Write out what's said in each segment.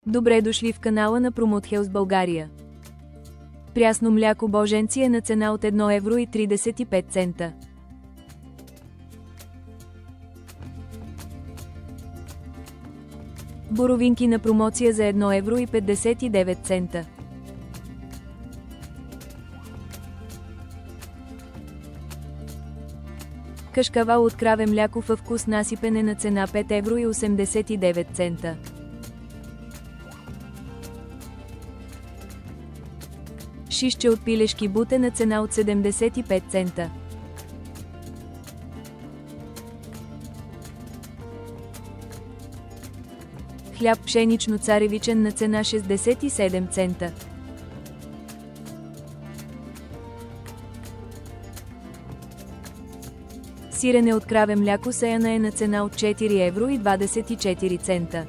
Добре дошли в канала на Promote България. Прясно мляко Боженци е на цена от 1,35 евро. Боровинки на промоция за 1,59 евро. Кашкавал от краве мляко във вкус насипен е на цена 5,89 евро. Шишче от пилешки бутен на цена от 75 цента. Хляб пшенично царевичен на цена 67 цента. Сирене от краве мляко сеяна е на цена от 4,24 евро.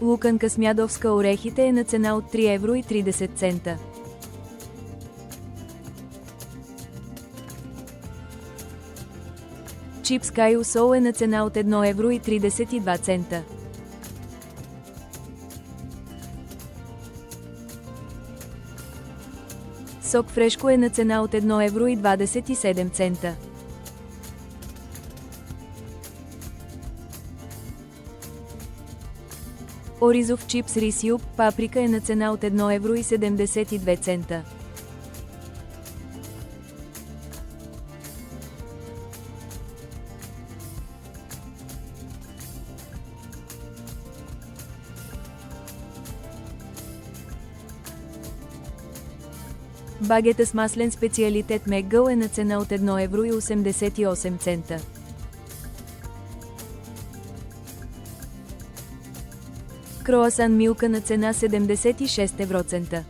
Луканка смядовска орехите е на цена от 3,30 евро. Чипс Кайо сол е на цена от 1,32 евро. Сок фрешко е на цена от 1,27 евро. Оризов чипс рис юб паприка е на цена от 1,72 евро. Багета с маслен специалитет Меггъл е на цена от 1,88 евро. Круасан Милка на цена 76 евроцента.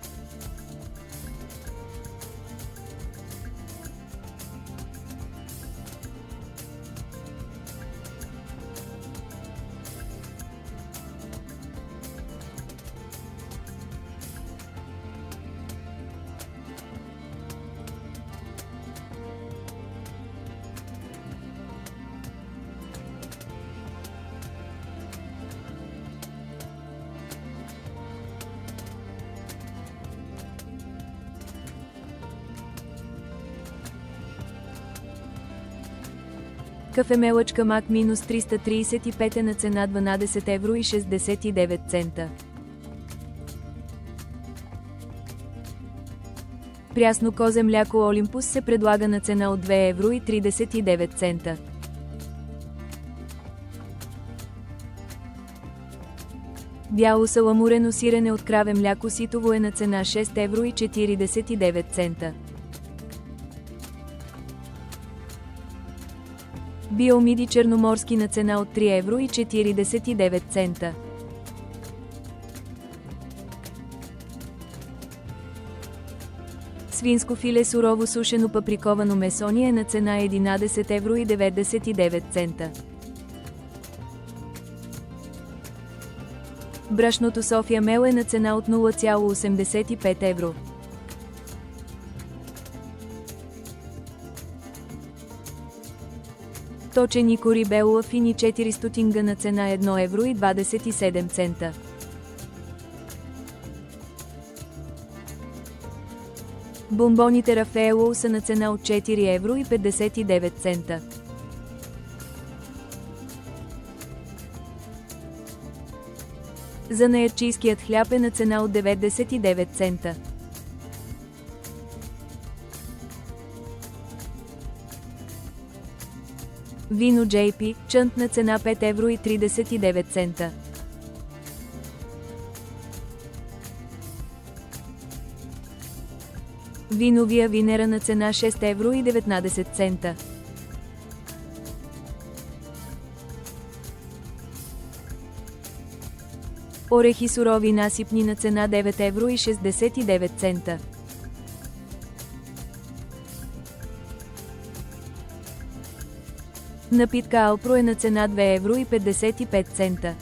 Кафемелъчка Мак минус 335 е на цена 12,69 евро. Прясно козе мляко Олимпус се предлага на цена от 2,39 евро. Бяло саламурено сирене от краве мляко ситово е на цена 6,49 евро. Биомиди черноморски на цена от 3,49 евро. Свинско филе сурово сушено паприковано месони е на цена 11,99 евро. Брашното София мел е на цена от 0,85 евро. Точени кори Белла фини 400 на цена 1,27 евро. Бомбоните Рафаело са на цена от 4,59 евро. Занаятчийският хляб е на цена от 99 цента. Вино JP, чънт на цена 5,39 евро. Виновия винера на цена 6,19 евро. Орехи сурови насипни на цена 9,69 евро. Напитка Алпро е на цена 2,55 евро.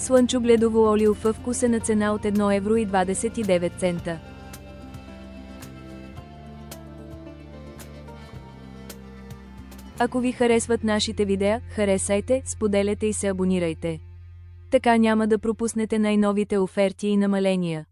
Слънчогледово олио във вкуса на цена от 1,29 евро. Ако ви харесват нашите видеа, харесайте, споделяте и се абонирайте. Така няма да пропуснете най-новите оферти и намаления.